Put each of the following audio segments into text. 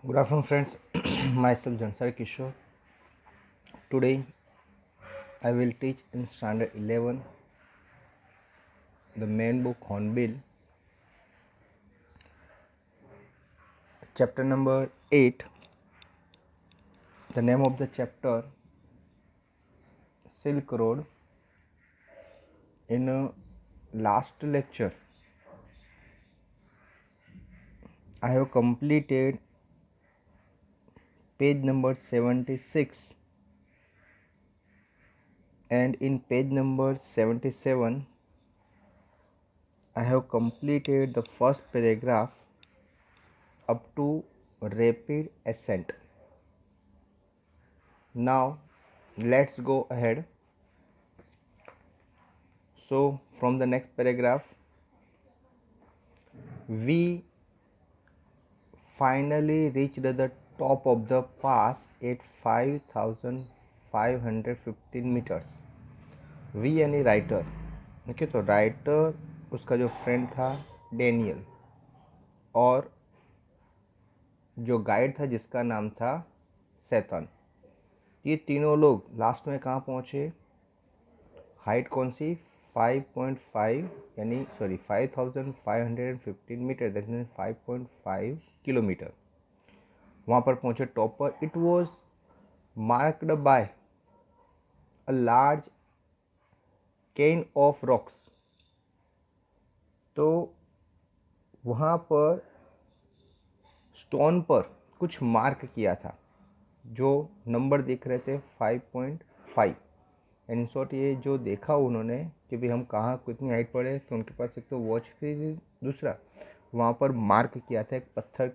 Good afternoon, friends. Myself Jansar Kishore. Today, I will teach in Standard 11 the main book Hornbill, chapter number 8. The name of the chapter Silk Road. In last lecture, I have completed page number 76, and in page number 77, I have completed the first paragraph up to rapid ascent. Now, let's go ahead. So, from the next paragraph, we finally reached the top of the pass at 5515 meters. We यानी writer. Okay, तो writer, उसका जो friend था Daniel, और जो guide था जिसका नाम था सैतन, ये तीनों लोग लास्ट में कहाँ पहुँचे? हाइट कौन सी? 5.5 यानी 5515 मीटर, दैट मीन्स 5.5 किलोमीटर. वहाँ पर पहुँचे टॉप पर. It was marked by a large cairn of rocks. तो वहाँ पर स्टोन पर कुछ मार्क किया था, जो नंबर दिख रहे थे 5.5. इन शॉर्ट ये जो देखा उन्होंने कि भाई हम कहाँ कितनी हाइट पर है, तो उनके पास एक तो वॉच भी, दूसरा वहाँ पर मार्क किया था एक पत्थर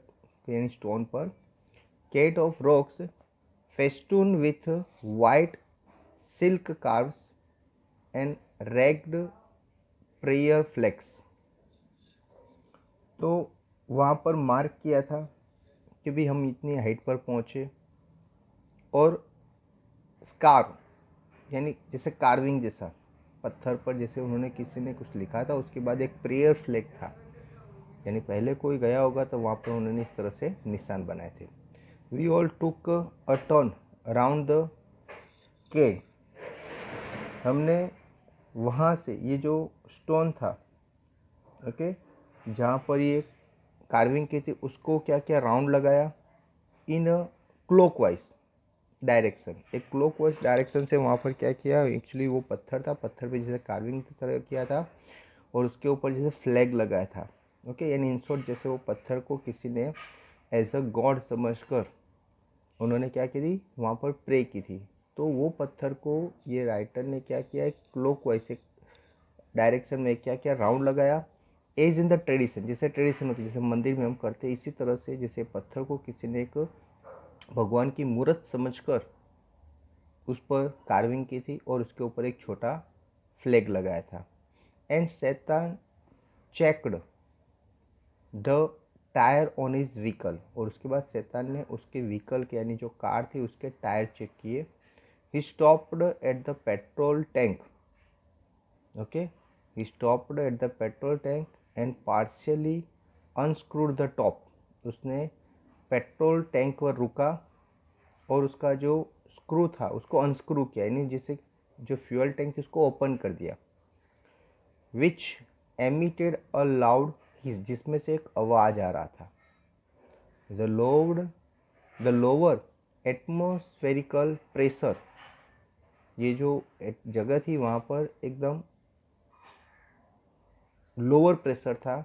यानी स्टोन पर, केट of rocks festoon with white silk scarves and ragged prayer flags. तो वहाँ पर मार्क किया था कि भी हम इतनी हाइट पर पहुँचे, और स्कार यानी जैसे कार्विंग जैसा पत्थर पर जैसे उन्होंने किसी ने कुछ लिखा था, उसके बाद एक प्रेयर फ्लैग था, यानी पहले कोई गया होगा तो वहाँ पर उन्होंने इस तरह से निशान बनाए थे. We all took a turn around the के. हमने वहाँ से ये जो स्टोन था, ओके, जहाँ पर ये कार्विंग की थी, उसको क्या किया? राउंड लगाया इन क्लॉकवाइज डायरेक्शन. एक क्लॉकवाइज डायरेक्शन से वहाँ पर क्या किया? एक्चुअली वो पत्थर था, पत्थर पे जैसे कार्विंग की तरह किया था, और उसके ऊपर जैसे फ्लैग लगाया था. ओके, यानी इन शॉर्ट जैसे वो पत्थर को किसी ने एज अ गॉड समझकर उन्होंने क्या की थी? वहाँ पर प्रे की थी. तो वो पत्थर को ये राइटर ने क्या किया? एक क्लॉकवाइज एक डायरेक्शन में क्या किया? राउंड लगाया. एज इन द ट्रेडिशन, जैसे ट्रेडिशन होती है, जैसे मंदिर में हम करते हैं, इसी तरह से जैसे पत्थर को किसी ने एक भगवान की मूर्त समझकर उस पर कार्विंग की थी, और उसके ऊपर एक छोटा फ्लैग लगाया था. एंड सैतान checked the tyre on his vehicle. और उसके बाद सैतान ने उसके व्हीकल के यानी जो कार थी उसके टायर चेक किए. He stopped at the petrol tank. Okay, he stopped at the petrol tank and partially unscrewed the top. उसने पेट्रोल टैंक पर रुका और उसका जो स्क्रू था उसको अनस्क्रू किया, यानी जिसे जो फ्यूल टैंक थी उसको ओपन कर दिया. विच एमिटेड अ लाउड हिस, जिसमें से एक आवाज़ आ रहा था. द लोअर एटमोस्फेरिकल प्रेशर, ये जो जगह थी वहाँ पर एकदम लोअर प्रेशर था.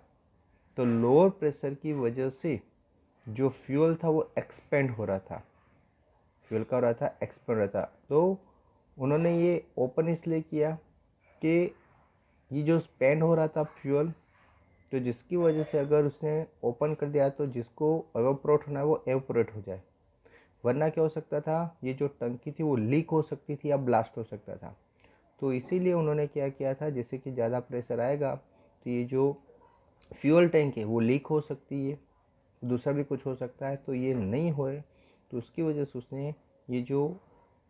तो लोअर प्रेशर की वजह से जो फ्यूल था वो एक्सपेंड हो रहा था, फ्यूल का हो रहा था, एक्सपेंड हो रहा था. तो उन्होंने ये ओपन इसलिए किया कि ये जो स्पेंड हो रहा था फ्यूल, तो जिसकी वजह से अगर उसने ओपन कर दिया तो जिसको एवोपरेट होना है वो एवोपरेट हो जाए, वरना क्या हो सकता था? ये जो टंकी थी वो लीक हो सकती थी या ब्लास्ट हो सकता था. तो इसीलिए उन्होंने क्या किया था, जैसे कि ज़्यादा प्रेशर आएगा तो ये जो फ्यूल टैंक है वो लीक हो सकती है, दूसरा भी कुछ हो सकता है, तो ये नहीं होए, तो उसकी वजह से उसने ये जो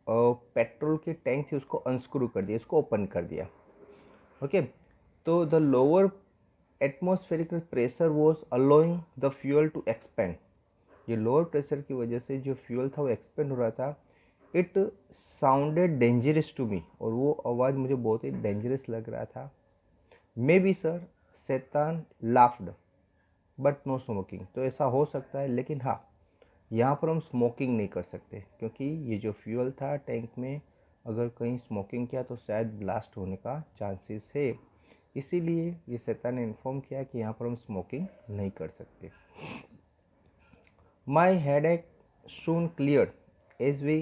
पेट्रोल के टैंक थी उसको अनस्क्रू कर दिया, इसको ओपन कर दिया. ओके, तो the lower atmospheric pressure was allowing the fuel to expand. ये लोअर प्रेशर की वजह से जो फ्यूल था वो एक्सपेंड हो रहा था, it sounded dangerous to me, और वो आवाज़ मुझे बहुत ही डेंजरस लग रहा था। मे बी सर शैतान लाफ्ड बट नो स्मोकिंग, तो ऐसा हो सकता है, लेकिन हाँ यहाँ पर हम स्मोकिंग नहीं कर सकते, क्योंकि ये जो फ्यूल था टैंक में, अगर कहीं स्मोकिंग किया तो शायद ब्लास्ट होने का चांसेस है। इसीलिए ये शैतान ने इन्फॉर्म किया कि यहाँ पर हम स्मोकिंग नहीं कर सकते। माई headache soon cleared as we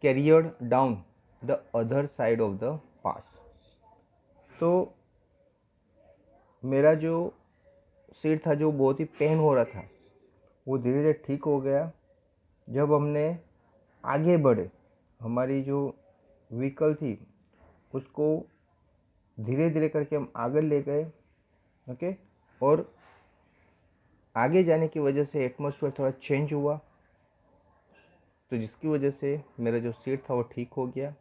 carried down the other side of the pass। तो मेरा जो सिर था, जो बहुत ही पेन हो रहा था, वो धीरे धीरे ठीक हो गया जब हमने आगे बढ़े। हमारी जो व्हीकल थी उसको धीरे धीरे करके हम आगे ले गए, ओके। और आगे जाने की वजह से एटमॉस्फेयर थोड़ा चेंज हुआ, तो जिसकी वजह से मेरा जो सीट था वो ठीक हो गया।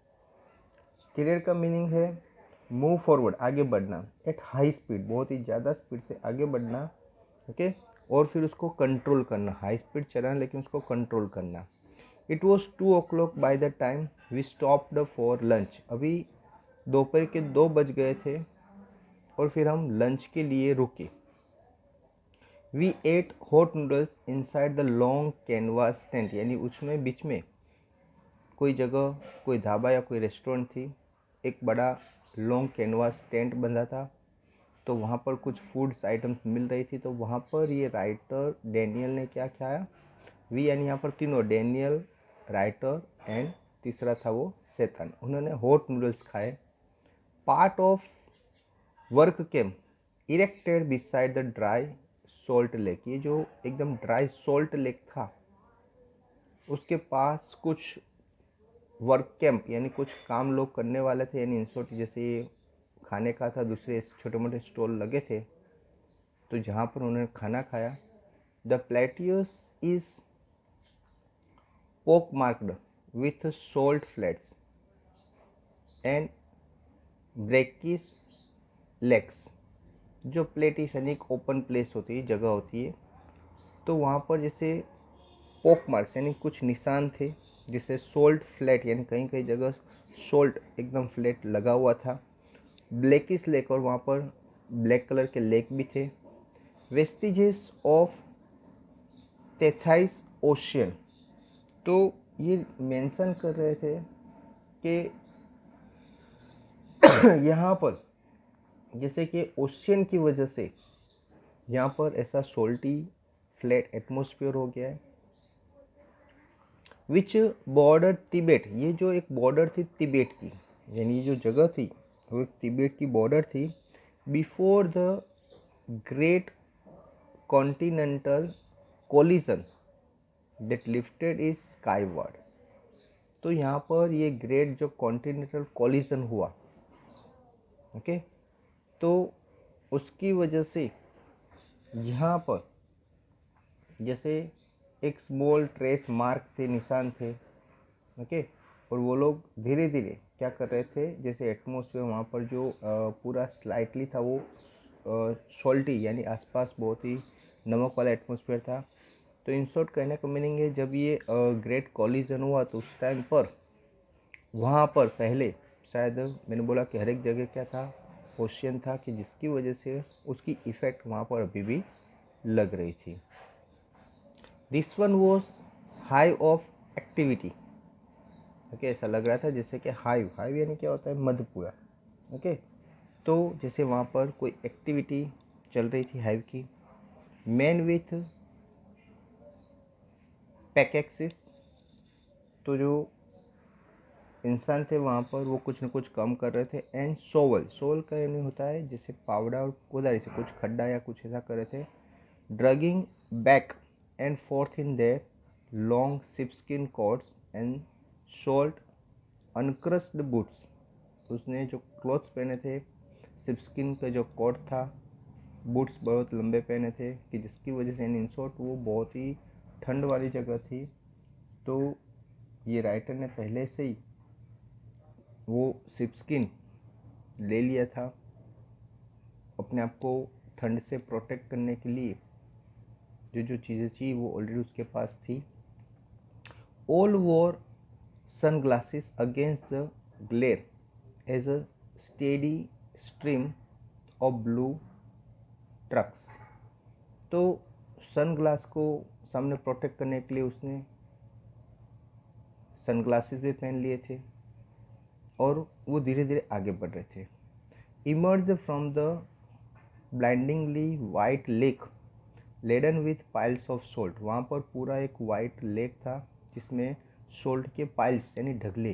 करियर का मीनिंग है मूव फॉरवर्ड, आगे बढ़ना, एट हाई स्पीड, बहुत ही ज़्यादा स्पीड से आगे बढ़ना, ओके। और फिर उसको कंट्रोल करना, हाई स्पीड चलाना लेकिन उसको कंट्रोल करना। It was 2 o'clock by the time we stopped for lunch. अभी दोपहर के 2 बज गए थे और फिर हम लंच के लिए रुके। We ate hot noodles inside the long canvas tent, यानी उसमें बीच में कोई जगह, कोई ढाबा या कोई रेस्टोरेंट थी, एक बड़ा लॉन्ग कैनवास टेंट बंधा था, तो वहाँ पर कुछ फूड्स आइटम्स मिल रही थी। तो वहाँ पर ये राइटर डैनियल ने क्या खाया, वी यानी यहाँ पर तीनों, डैनियल, राइटर एंड तीसरा था वो शैतान, उन्होंने हॉट नूडल्स खाए। Part of work camp erected beside the dry salt lake, ये जो एकदम ड्राई सॉल्ट लेक था उसके पास कुछ वर्क कैंप यानी कुछ काम लोग करने वाले थे, यानी इंस्टीट्यूट जैसे खाने का था, दूसरे छोटे मोटे स्टॉल लगे थे, तो जहाँ पर उन्होंने खाना खाया। द प्लेटियस इज पोक marked with salt flats and brackish legs. जो प्लेटिस यानी एक ओपन प्लेस होती है, जगह होती है, तो वहाँ पर जैसे पोक मार्क्स यानी कुछ निशान थे, जिसे सोल्ट फ्लैट यानी कहीं कहीं जगह सोल्ट एकदम फ्लैट लगा हुआ था। ब्लैकिस लेक, और वहाँ पर ब्लैक कलर के लेक भी थे। वेस्टिजेस ऑफ टेथाइस ओशियन, तो ये मेंशन कर रहे थे कि यहाँ पर जैसे कि ओशियन की वजह से यहाँ पर ऐसा सोल्टी फ्लैट एटमॉस्फेयर हो गया है। विच बॉर्डर तिब्बत, ये जो एक बॉर्डर थी तिब्बत की, यानी ये जो जगह थी वो एक तिब्बत की बॉर्डर थी। Before the great continental collision that lifted is Skyward, तो यहाँ पर ये ग्रेट जो कॉन्टिनेंटल कोलिजन हुआ, ओके, तो उसकी वजह से यहाँ पर जैसे एक स्मॉल ट्रेस मार्क थे, निशान थे, ओके। और वो लोग धीरे धीरे क्या कर रहे थे, जैसे एटमॉस्फेयर वहाँ पर जो पूरा स्लाइटली था वो सॉल्टी यानी आसपास बहुत ही नमक वाला एटमॉस्फेयर था। तो इन शॉर्ट कहने का मीनिंग है, जब ये ग्रेट कॉलिजन हुआ तो उस टाइम पर वहाँ पर पहले शायद मैंने बोला कि हर एक जगह क्या था, ओशियन था, कि जिसकी वजह से उसकी इफ़ेक्ट वहाँ पर अभी भी लग रही थी। This one was high of activity, okay. ऐसा लग रहा था जैसे कि हाइव, हाइव यानी क्या होता है, मधुपुरा, ओके। तो जैसे वहाँ पर कोई एक्टिविटी चल रही थी हाइव की। मैन विथ पैकेक्सिस, तो जो इंसान थे वहाँ पर वो कुछ न कुछ काम कर रहे थे। एंड सोवल, सोवल का यानी होता है जैसे पावड़ा और कोदारी से कुछ खड्डा या कुछ ऐसा कर रहे थे। Trudging back and forth in their long sheepskin coats and short encrusted boots, उसने जो क्लॉथ्स पहने थे, सिप्सकिन का जो कोट था, बूट्स बहुत लंबे पहने थे, कि जिसकी वजह से इन शॉर्ट वो बहुत ही ठंड वाली जगह थी, तो ये राइटर ने पहले से ही वो सिप्सकिन ले लिया था अपने आप को ठंड से प्रोटेक्ट करने के लिए। जो जो चीज़ें चाहिए वो ऑलरेडी उसके पास थी। ऑल वोर sunglasses against the glare as a steady stream of blue trucks। तो सनग्लास को सामने प्रोटेक्ट करने के लिए उसने सनग्लासेस भी पहन लिए थे और वो धीरे धीरे आगे बढ़ रहे थे। Emerge from the blindingly white lake laden with piles of salt. वहाँ पर पूरा एक वाइट लेक था जिसमें सोल्ट के पाइल्स यानी ढगले,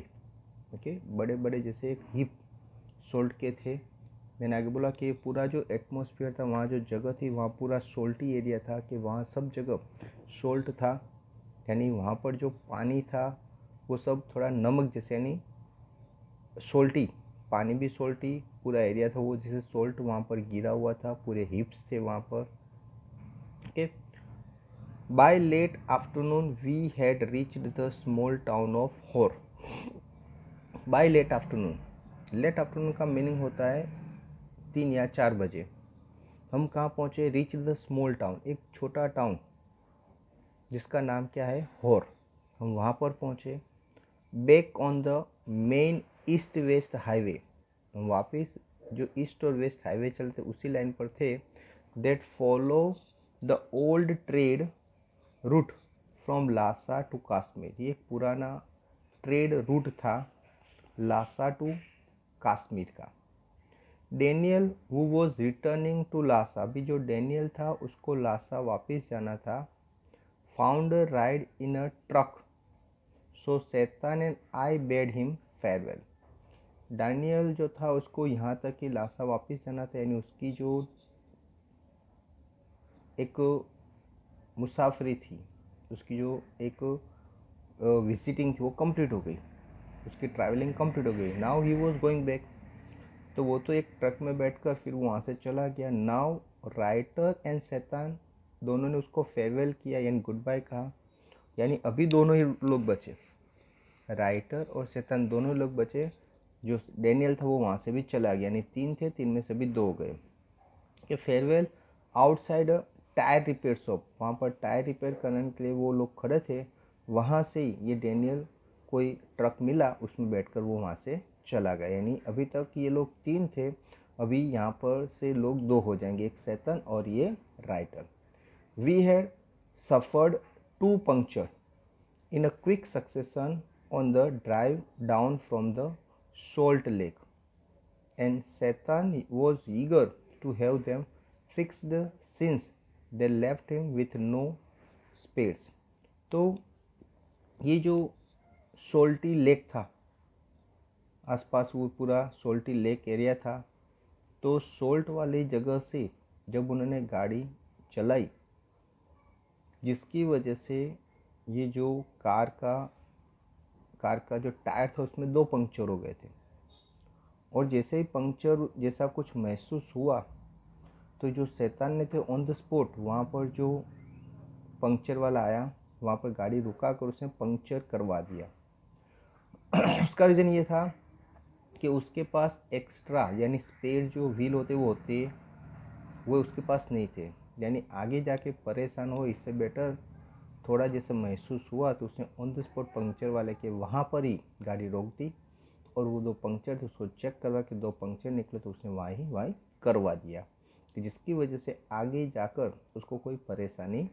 ओके, बड़े बड़े जैसे एक हीप सोल्ट के थे। मैंने आगे बोला कि पूरा जो एटमॉस्फेयर था, वहाँ जो जगह थी, वहाँ पूरा सोल्टी एरिया था कि वहाँ सब जगह सोल्ट था, यानी वहाँ पर जो पानी था वो सब थोड़ा नमक जैसे, यानी सोल्टी, पानी भी सोल्टी, पूरा एरिया था वो जैसे सोल्ट वहाँ पर गिरा हुआ था, पूरे हिप्स थे वहाँ पर। Okay, by late afternoon we had reached the small town of Hor. By late afternoon, late afternoon का मीनिंग होता है 3 या 4 बजे। हम कहाँ पहुँचे? रीच द स्मॉल टाउन, एक छोटा टाउन जिसका नाम क्या है? होर। हम वहाँ पर पहुँचे। Back on the main east west highway, हम वापस जो ईस्ट और वेस्ट हाईवे चलते उसी लाइन पर थे। That follow the old trade route from Lhasa to Kashmir. ये एक पुराना ट्रेड रूट था लासा टू कश्मीर का। Daniel who was returning to Lhasa, अभी जो डेनियल था उसको लासा वापस जाना था। Found a ride in a truck, so Shaitan and I bade him farewell. Daniel जो था उसको यहाँ तक कि लासा वापस जाना था, यानी उसकी जो एक मुसाफरी थी, उसकी जो एक विजिटिंग थी वो कंप्लीट हो गई, उसकी ट्रैवलिंग कंप्लीट हो गई। Now he was going back, तो वो तो एक ट्रक में बैठकर फिर वहाँ से चला गया। नाउ राइटर एंड शैतान दोनों ने उसको फेयरवेल किया, यानी गुड बाय कहा, यानी अभी दोनों ही लोग बचे, राइटर और शैतान दोनों लोग बचे। जो डेनियल था वो वहाँ से भी चला गया, यानी 3 थे, 3 में से भी 2 गए। कि farewell outside tyre repair shop, वहाँ पर टायर रिपेयर करने के लिए वो लोग खड़े थे। वहाँ से ये डेनियल कोई ट्रक मिला, उसमें बैठकर वो वहाँ से चला गया। यानी अभी तक ये लोग 3 थे, अभी यहाँ पर से लोग 2 हो जाएंगे, एक शैतान और ये writer. We had suffered 2 puncture in a quick succession on the drive down from the Salt Lake, and Satan was eager to have them fixed since they left him with no spares। तो ये जो सोल्टी lake था, आसपास वो पूरा सोल्टी lake area था, तो salt वाली जगह से जब उन्होंने गाड़ी चलाई, जिसकी वजह से ये जो कार का जो टायर था उसमें 2 पंक्चर हो गए थे। और जैसे ही पंक्चर जैसा कुछ महसूस हुआ, तो जो शैतान ने थे ऑन द स्पॉट, वहाँ पर जो पंक्चर वाला आया, वहाँ पर गाड़ी रुका कर उसने पंक्चर करवा दिया। उसका रीज़न ये था कि उसके पास एक्स्ट्रा यानी स्पेयर जो व्हील होते वो उसके पास नहीं थे, यानी आगे जाके परेशान हो, इससे बेटर थोड़ा जैसे महसूस हुआ तो उसने ऑन द स्पॉट पंक्चर वाले के वहाँ पर ही गाड़ी रोक दी, और वो 2 पंक्चर थे उसको चेक करवा के 2 पंक्चर निकले तो उसने वहीं करवा दिया, कि जिसकी वजह से आगे जाकर उसको कोई परेशानी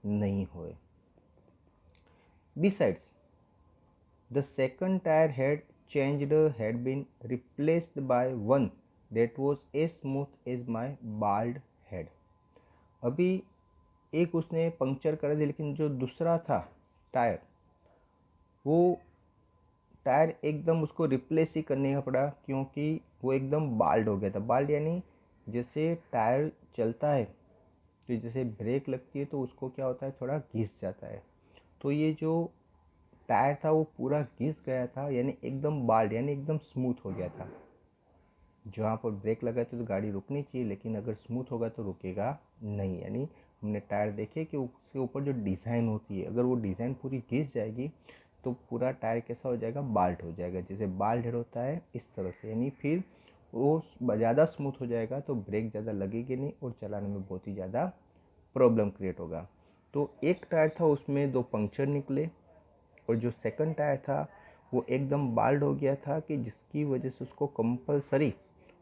नहीं होए। Besides the second tier had been replaced by one that was as smooth as my bald head। अभी एक उसने पंक्चर कर दिया, लेकिन जो दूसरा था टायर, वो टायर एकदम उसको रिप्लेस ही करने का पड़ा, क्योंकि वो एकदम बाल्ड हो गया था। बाल्ड यानी जैसे टायर चलता है तो जैसे ब्रेक लगती है तो उसको क्या होता है, थोड़ा घिस जाता है। तो ये जो टायर था वो पूरा घिस गया था, यानी एकदम बाल्ड, यानी एकदम स्मूथ हो गया था। जहाँ पर ब्रेक लगा तो गाड़ी रुकनी चाहिए, लेकिन अगर स्मूथ होगा तो रुकेगा नहीं। यानी हमने टायर देखे कि उसके ऊपर जो डिज़ाइन होती है, अगर वो डिज़ाइन पूरी घिस जाएगी तो पूरा टायर कैसा हो जाएगा, बाल्ट हो जाएगा। जैसे बाल्ट हेड होता है इस तरह से, यानी फिर वो ज़्यादा स्मूथ हो जाएगा तो ब्रेक ज़्यादा लगेगी नहीं और चलाने में बहुत ही ज़्यादा प्रॉब्लम क्रिएट होगा। तो एक टायर था उसमें 2 पंक्चर निकले, और जो सेकंड टायर था वो एकदम बाल्ड हो गया था, कि जिसकी वजह से उसको कंपलसरी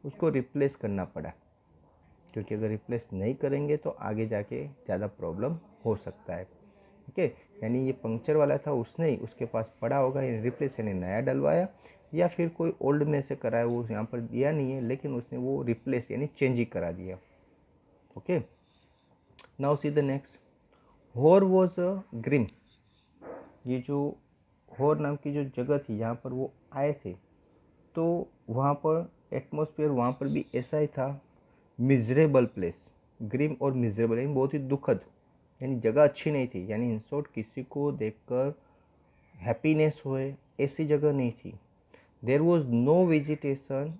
उसको रिप्लेस करना पड़ा, क्योंकि अगर रिप्लेस नहीं करेंगे तो आगे जाके ज़्यादा प्रॉब्लम हो सकता है। ठीक है, यानी ये पंक्चर वाला था, उसने ही उसके पास पड़ा होगा, यानी रिप्लेस यानी नया डलवाया, या फिर कोई ओल्ड में से कराया, वो यहाँ पर दिया नहीं है, लेकिन उसने वो रिप्लेस यानी चेंज ही करा दिया। Okay, now see the next. होर वॉज अ ग्रिम। ये जो होर नाम की जो जगह थी जहाँ पर वो आए थे, तो वहाँ पर एटमॉस्फेयर वहाँ पर भी ऐसा ही था, मिजरेबल प्लेस। ग्रिम और मिजरेबल यानी बहुत ही दुखद, यानी जगह अच्छी नहीं थी, यानी इन शॉर्ट किसी को देखकर हैप्पीनेस होए ऐसी जगह नहीं थी। There was no vegetation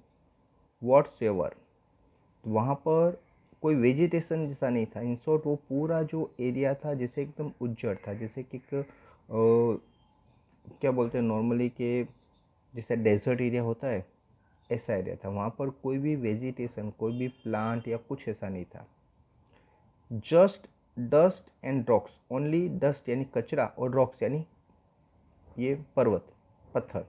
whatsoever. वहाँ पर कोई वेजिटेशन जैसा नहीं था। इन शॉर्ट वो पूरा जो एरिया था जैसे एकदम उज्जड़ था, जैसे कि क्या बोलते हैं नॉर्मली के जैसे डेजर्ट एरिया होता है, ऐसा एरिया था। वहाँ पर कोई भी वेजिटेशन, कोई भी प्लांट या कुछ ऐसा नहीं था। Just dust and rocks, only dust यानी कचरा, और रॉक्स यानी ये पर्वत पत्थर,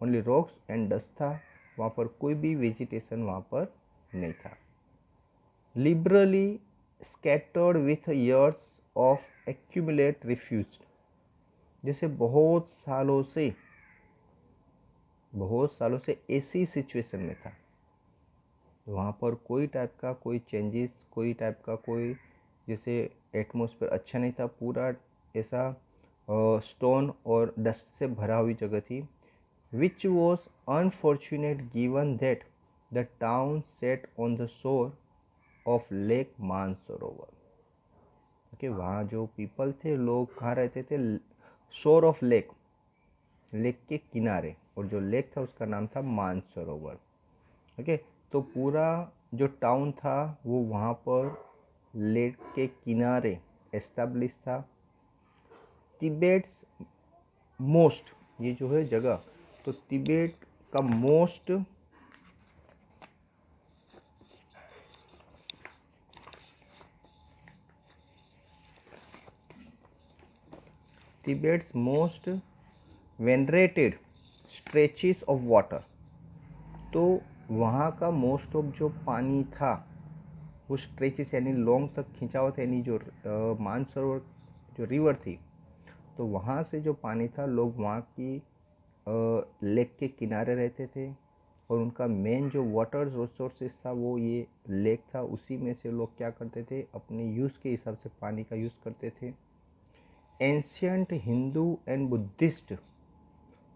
ओनली रॉक्स एंड डस्ट था। वहाँ पर कोई भी वेजिटेशन वहाँ पर नहीं था। Liberally scattered with years of accumulate refuse, जैसे बहुत सालों से ऐसी सिचुएशन में था, वहाँ पर कोई टाइप का कोई चेंजेस, कोई टाइप का कोई जैसे एटमॉस्फेयर अच्छा नहीं था, पूरा ऐसा स्टोन और डस्ट से भरा हुई जगह थी। Which was unfortunate given that the town set on the shore of lake Mansarovar. Okay, वहाँ जो पीपल थे, लोग कहाँ रहते थे, शोर ऑफ लेक, लेक के किनारे, और जो लेक था उसका नाम था मानसरोवर। ओके, तो पूरा जो टाउन था वो वहाँ पर लेक के किनारे एस्टेब्लिश था। तिबेट्स मोस्ट, ये जो है जगह, तो तिबेट का most Tibet's most venerated stretches of water, तो वहाँ का मोस्ट ऑफ जो पानी था वो स्ट्रेचेस यानी लॉन्ग तक खिंचा हुआ था, यानी जो मानसरोवर जो रिवर थी, तो वहाँ से जो पानी था, लोग वहाँ की लेक के किनारे रहते थे, और उनका मेन जो वाटर रिसोर्सेज था वो ये लेक था। उसी में से लोग क्या करते थे, अपने यूज़ के हिसाब से पानी का यूज़ करते थे। Ancient Hindu and Buddhist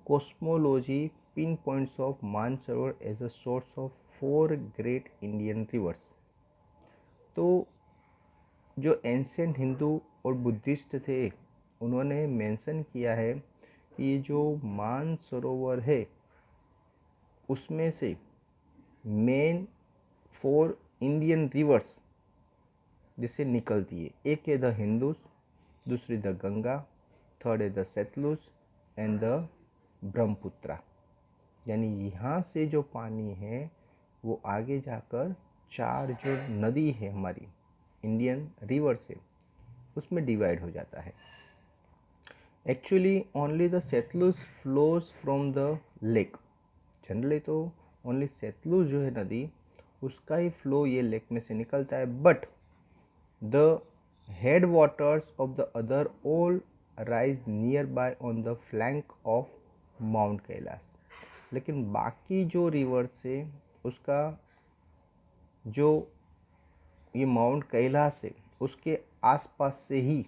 cosmology pinpoints of Mansarovar as a source of 4 great Indian rivers. तो जो एंशियंट हिंदू और बुद्धिस्ट थे, उन्होंने मेंशन किया है कि ये जो मानसरोवर है उसमें से मेन 4 इंडियन रिवर्स जिससे निकलती है। एक है द हिंदूज, दूसरी द गंगा, थर्ड है the Sutlej and the Brahmaputra. यानी यहाँ से जो पानी है वो आगे जाकर 4 जो नदी है हमारी इंडियन रिवर से, उसमें डिवाइड हो जाता है। Actually only the Sutlej flows from the lake. Generally तो ओनली सतलुज जो है नदी, उसका ही फ्लो ये लेक में से निकलता है, but the head waters of the other all rise near by on the flank of mount Kailash. लेकिन बाकी जो रिवर से उसका जो ये माउंट कैलाश है उसके आसपास से ही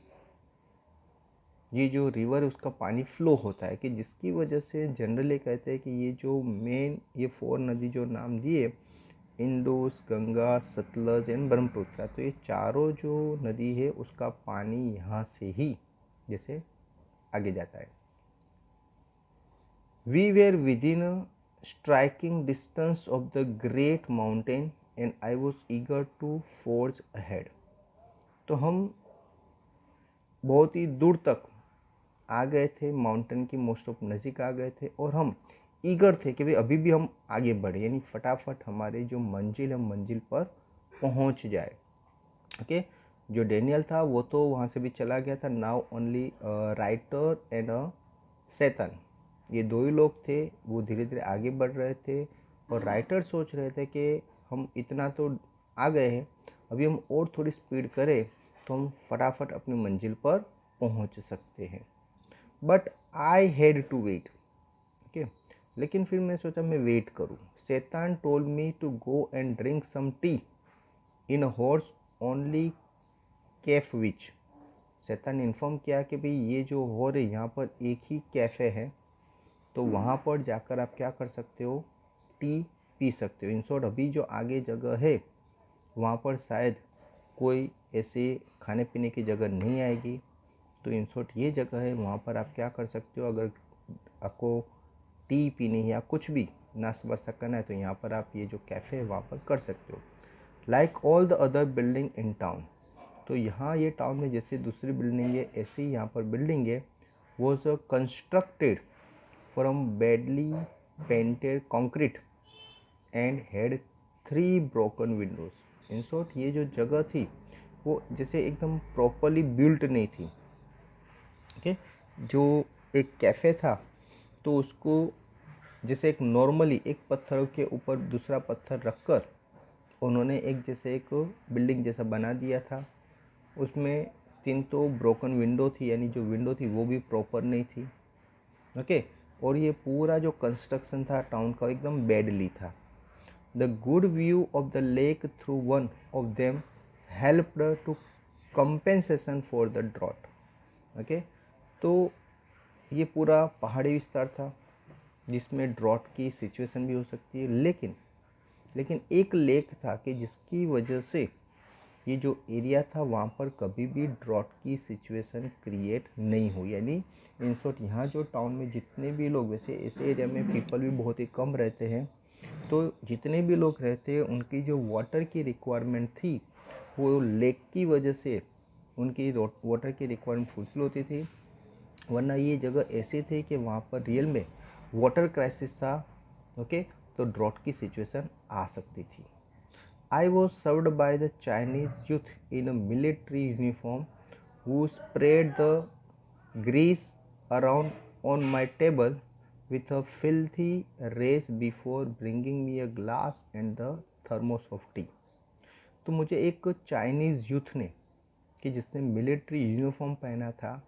ये जो रिवर है उसका पानी फ्लो होता है, कि जिसकी वजह से जनरली कहते हैं कि ये जो मेन ये 4 नदी जो नाम दिए, इंडस, गंगा, सतलज एंड ब्रह्मपुत्र, तो ये चारों जो नदी है उसका पानी यहाँ से ही जैसे आगे जाता है। We were within striking distance of the great mountain and I was eager to forge ahead. तो हम बहुत ही दूर तक आ गए थे, माउंटेन की मोस्ट ऑफ नज़दीक आ गए थे, और हम ईगर थे कि भाई अभी भी हम आगे बढ़े, यानी फटाफट हमारे जो मंजिल है मंजिल पर पहुंच जाए। ओके, जो डेनियल था वो तो वहाँ से भी चला गया था। नाउ ओनली राइटर एंड शैतान, ये दो ही लोग थे। वो धीरे धीरे आगे बढ़ रहे थे और राइटर सोच रहे थे कि हम इतना तो आ गए हैं, अभी हम और थोड़ी स्पीड करें तो हम फटाफट अपनी मंजिल पर पहुंच सकते हैं। But I had to wait, okay. लेकिन फिर मैं सोचा मैं वेट करूं। Shaitan told me to go and drink some tea in a horse only cafe which. शैतान ने इन्फॉर्म किया कि भाई ये जो हो रही यहाँ पर एक ही कैफ़े है, तो वहाँ पर जाकर आप क्या कर सकते हो, टी पी सकते हो। इन शॉर्ट अभी जो आगे जगह है वहाँ पर शायद कोई ऐसे खाने पीने की जगह नहीं आएगी, तो इन शॉर्ट ये जगह है, वहाँ पर आप क्या कर सकते हो, अगर आपको टी पीनी है या कुछ भी नाश्ता वास्ता करना है तो यहाँ पर आप ये जो कैफ़े है वहाँ पर कर सकते हो। Like all the other building in town, तो यहाँ ये टाउन में जैसे दूसरी बिल्डिंग है ऐसे ही यहाँ पर बिल्डिंग है। Was constructed from badly painted concrete and had 3 broken Windows. In short ये जो जगह थी वो जैसे एकदम प्रॉपरली बिल्ट नहीं थी, ओके। जो एक कैफ़े था तो उसको जैसे एक नॉर्मली एक पत्थर के ऊपर दूसरा पत्थर रखकर उन्होंने एक जैसे एक बिल्डिंग जैसा बना दिया था। उसमें 3 तो ब्रोकन विंडो थी, यानी जो विंडो थी वो भी प्रॉपर नहीं थी, ओके। और ये पूरा जो कंस्ट्रक्शन था टाउन का एकदम बैडली था। The good view of the lake through one of them helped to compensation for the drought, okay. तो ये पूरा पहाड़ी विस्तार था जिसमें ड्रॉट की सिचुएशन भी हो सकती है, लेकिन एक लेक था कि जिसकी वजह से ये जो एरिया था वहाँ पर कभी भी ड्रॉट की सिचुएशन क्रिएट नहीं हुई। यानी इन शॉर्ट यहाँ जो टाउन में जितने भी लोग, वैसे ऐसे एरिया में पीपल भी बहुत ही कम रहते हैं, तो जितने भी लोग रहते हैं उनकी जो वाटर की रिक्वायरमेंट थी वो लेक की वजह से उनकी वाटर की रिक्वायरमेंट फुलफिल होती थी। वरना ये जगह ऐसी थी कि वहाँ पर रियल में वाटर क्राइसिस था, ओके। तो ड्रॉट की सिचुएशन आ सकती थी। I was served by the Chinese youth in a military uniform who sprayed the grease around on my table with a filthy race before bringing me a glass and the thermos of tea। तो मुझे एक Chinese youth ने, कि जिसने military uniform पहना था,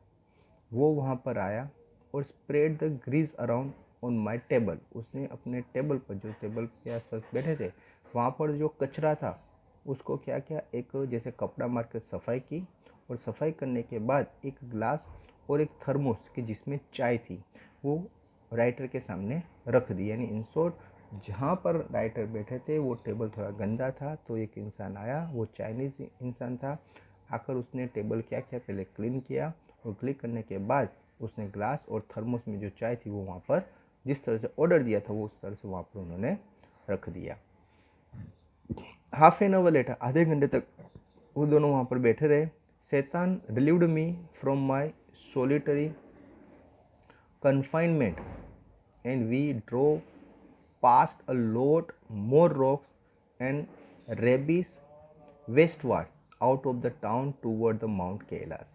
वो वहाँ पर आया और spread the grease around on my table. उसने अपने टेबल पर, जो टेबल के आसपास बैठे थे वहाँ पर जो कचरा था उसको क्या किया, एक जैसे कपड़ा मार कर सफाई की, और सफाई करने के बाद एक ग्लास और एक थर्मोस कि जिसमें चाय थी वो राइटर के सामने रख दी। यानी इन शॉर्ट जहाँ पर राइटर बैठे थे वो टेबल थोड़ा गंदा था, तो एक इंसान आया, वो चाइनीज़ इंसान था, आकर उसने टेबल क्या किया, पहले क्लीन किया, और क्लीन करने के बाद उसने ग्लास और थर्मोस में जो चाय थी वो वहाँ पर जिस तरह से ऑर्डर दिया था वो उस तरह से वहाँ पर उन्होंने रख दिया। हाफ एन आवर लेटर, आधे घंटे तक वो दोनों वहाँ पर बैठे रहे। शैतान relieved me from my solitary confinement and we drove past a lot more rocks and rabbits westward out of the town toward the Mount Kailash।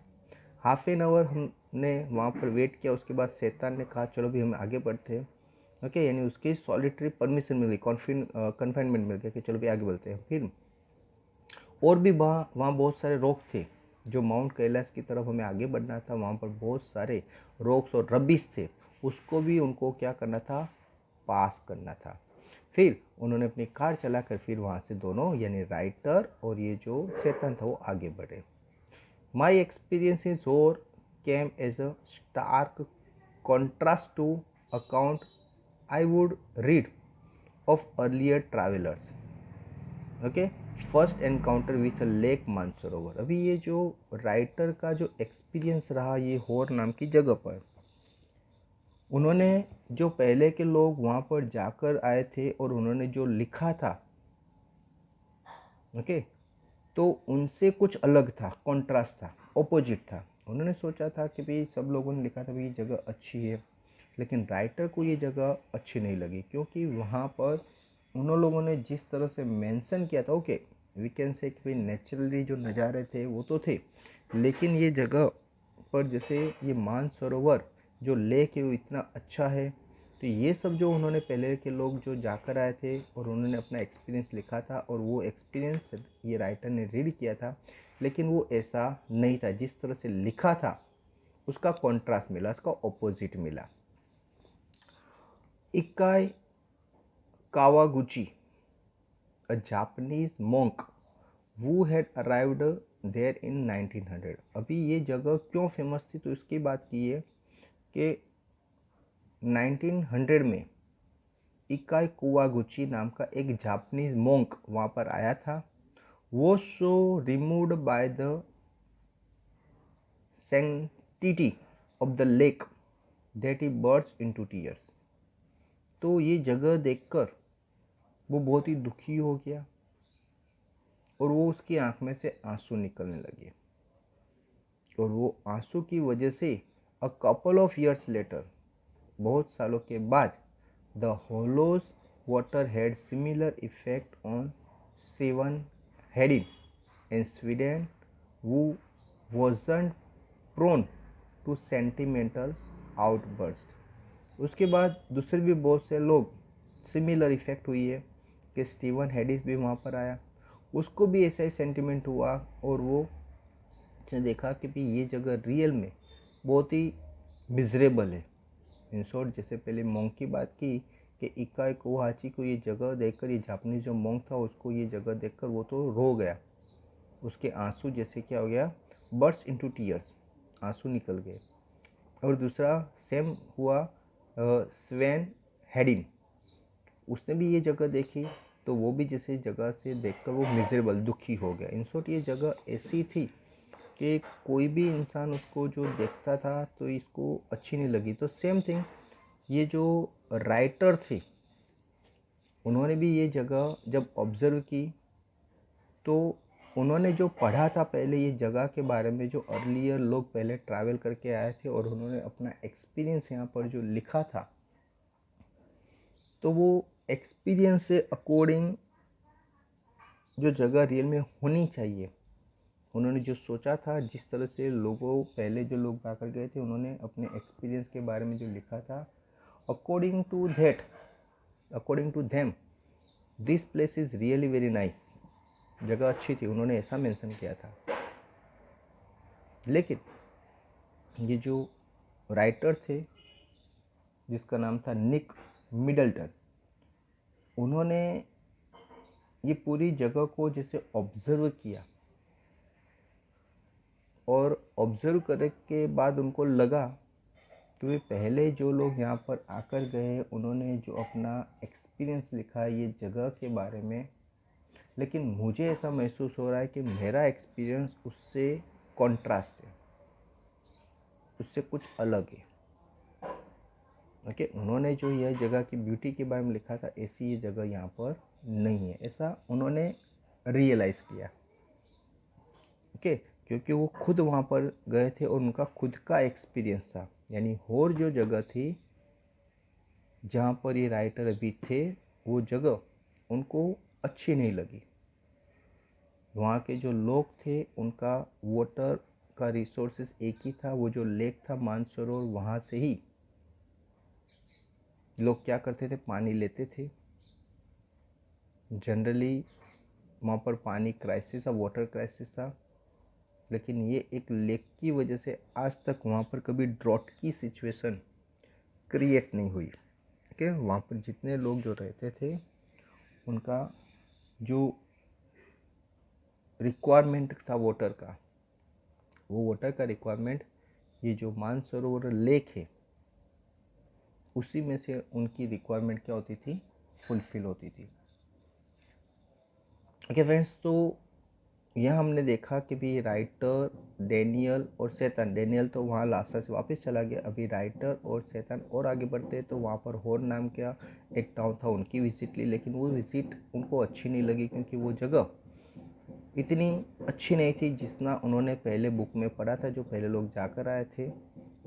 Half an hour हमने वहाँ पर वेट किया। उसके बाद शैतान ने कहा चलो भी हम आगे बढ़ते हैं, ओके। यानी उसकी सॉलिटरी परमिशन मिल गई, कन्फाइनमेंट मिल गया कि चलो भी आगे बढ़ते हैं। फिर और भी वहाँ बहुत सारे रॉक थे, जो माउंट कैलाश की तरफ हमें आगे बढ़ना था, वहाँ पर बहुत सारे रॉक्स और रबिश थे, उसको भी उनको क्या करना था, पास करना था। फिर उन्होंने अपनी कार चलाकर फिर वहाँ से दोनों यानी राइटर और ये जो शैतान था वो आगे बढ़े। माई एक्सपीरियंस इज और came as a stark contrast to account I would read of earlier travellers, okay. First encounter with a lake Mansarovar. अभी ये जो राइटर का जो एक्सपीरियंस रहा ये होर नाम की जगह पर, उन्होंने जो पहले के लोग वहाँ पर जाकर आए थे और उन्होंने जो लिखा था, ओके, तो उनसे कुछ अलग था, कॉन्ट्रास्ट था, ऑपोजिट था। उन्होंने सोचा था कि भाई सब लोगों ने लिखा था भाई ये जगह अच्छी है, लेकिन राइटर को ये जगह अच्छी नहीं लगी, क्योंकि वहाँ पर उन लोगों ने जिस तरह से मेंशन किया था, ओके, वी कैन से कि भाई नेचुरली जो नज़ारे थे वो तो थे, लेकिन ये जगह पर जैसे ये मानसरोवर जो लेक है वो इतना अच्छा है। तो ये सब जो उन्होंने पहले के लोग जो जाकर आए थे और उन्होंने अपना एक्सपीरियंस लिखा था, और वो एक्सपीरियंस ये राइटर ने रीड किया था, लेकिन वो ऐसा नहीं था। जिस तरह से लिखा था उसका कॉन्ट्रास्ट मिला, उसका ऑपोजिट मिला। इकाई Kawaguchi, a Japanese monk who had arrived there in 1900। अभी ये जगह क्यों फेमस थी, तो इसकी बात की है कि 1900 में इकाई कुवागुची नाम का एक जापानीज मोंक वहाँ पर आया था। वो so removed by the sanctity of the lake that he burst into tears. तो ये जगह देखकर वो बहुत ही दुखी हो गया और वो उसकी आंख में से आंसू निकलने लगे, और वो आंसू की वजह से a couple of years later, बहुत सालों के बाद, the holy's water had similar effect on Sven Hedin in Sweden who wasn't prone to sentimental outburst। उसके बाद दूसरे भी बहुत से लोग सिमिलर इफेक्ट हुई है कि स्टीवन हेडिस भी वहाँ पर आया, उसको भी ऐसा ही सेंटिमेंट हुआ, और वो उसने देखा कि भी ये जगह रियल में बहुत ही मिजरेबल है। इन शॉर्ट, जैसे पहले मोंक की बात की कि इकाई कोहाची को ये जगह देखकर, ये जापानीज जो मोंक था उसको ये जगह देखकर वो तो रो गया, उसके आंसू जैसे क्या हो गया, बर्स्ट इनटू टीयर्स, आंसू निकल गए। और दूसरा सेम हुआ स्वेन हेडिन, उसने भी ये जगह देखी, तो वो भी जैसे जगह से देखकर वो मिजरेबल, दुखी हो गया। इन शॉर्ट, ये जगह ऐसी थी कि कोई भी इंसान उसको जो देखता था तो इसको अच्छी नहीं लगी। तो सेम थिंग, ये जो राइटर थे उन्होंने भी ये जगह जब ऑब्ज़र्व की, तो उन्होंने जो पढ़ा था पहले ये जगह के बारे में, जो अर्लियर लोग पहले ट्रैवल करके आए थे और उन्होंने अपना एक्सपीरियंस यहाँ पर जो लिखा था, तो वो एक्सपीरियंस से अकॉर्डिंग जो जगह रियल में होनी चाहिए, उन्होंने जो सोचा था, जिस तरह से लोगों पहले जो लोग आकर गए थे उन्होंने अपने एक्सपीरियंस के बारे में जो लिखा था, according to them this place is really very nice, जगह अच्छी थी, उन्होंने ऐसा मेंशन किया था। लेकिन ये जो राइटर थे जिसका नाम था निक मिडल्टन, उन्होंने ये पूरी जगह को जैसे ऑब्ज़र्व किया, और ऑब्ज़र्व करने के बाद उनको लगा कि वे पहले जो लोग यहाँ पर आकर गए उन्होंने जो अपना एक्सपीरियंस लिखा ये जगह के बारे में, लेकिन मुझे ऐसा महसूस हो रहा है कि मेरा एक्सपीरियंस उससे कॉन्ट्रास्ट है, उससे कुछ अलग है। ओके, उन्होंने जो यह जगह की ब्यूटी के बारे में लिखा था, ऐसी ये जगह यहाँ पर नहीं है, ऐसा उन्होंने रियलाइज़ किया। ओके, क्योंकि वो खुद वहाँ पर गए थे और उनका खुद का एक्सपीरियंस था। यानी और जो जगह थी जहाँ पर ये राइटर अभी थे, वो जगह उनको अच्छी नहीं लगी। वहाँ के जो लोग थे उनका वाटर का रिसोर्सेज एक ही था, वो जो लेक था मानसरोवर, वहाँ से ही लोग क्या करते थे, पानी लेते थे। जनरली वहाँ पर पानी क्राइसिस था, वाटर क्राइसिस था, लेकिन ये एक लेक की वजह से आज तक वहाँ पर कभी ड्रॉट की सिचुएशन क्रिएट नहीं हुई। ओके, वहाँ पर जितने लोग जो रहते थे उनका जो रिक्वायरमेंट था वाटर का, वो वाटर का रिक्वायरमेंट ये जो मानसरोवर लेक है उसी में से उनकी रिक्वायरमेंट क्या होती थी, फुलफ़िल होती थी। ओके फ्रेंड्स, तो यह हमने देखा कि भी राइटर डैनियल और शैतान, डैनियल तो वहाँ लासा से वापस चला गया, अभी राइटर और शैतान और आगे बढ़ते तो वहाँ पर होर नाम का एक टाउन था, उनकी विज़िट ली, लेकिन वो विज़िट उनको अच्छी नहीं लगी क्योंकि वो जगह इतनी अच्छी नहीं थी जितना उन्होंने पहले बुक में पढ़ा था। जो पहले लोग जाकर आए थे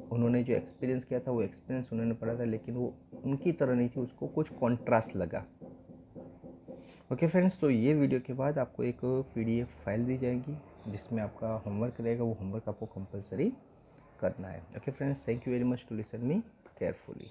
उन्होंने जो एक्सपीरियंस किया था वो एक्सपीरियंस उन्होंने पढ़ा था, लेकिन वो उनकी तरह नहीं थी, उसको कुछ कॉन्ट्रास्ट लगा। ओके फ्रेंड्स, तो ये वीडियो के बाद आपको एक PDF फाइल दी जाएगी जिसमें आपका होमवर्क रहेगा, वो होमवर्क आपको कंपलसरी करना है। Okay friends, thank you very much to listen me carefully.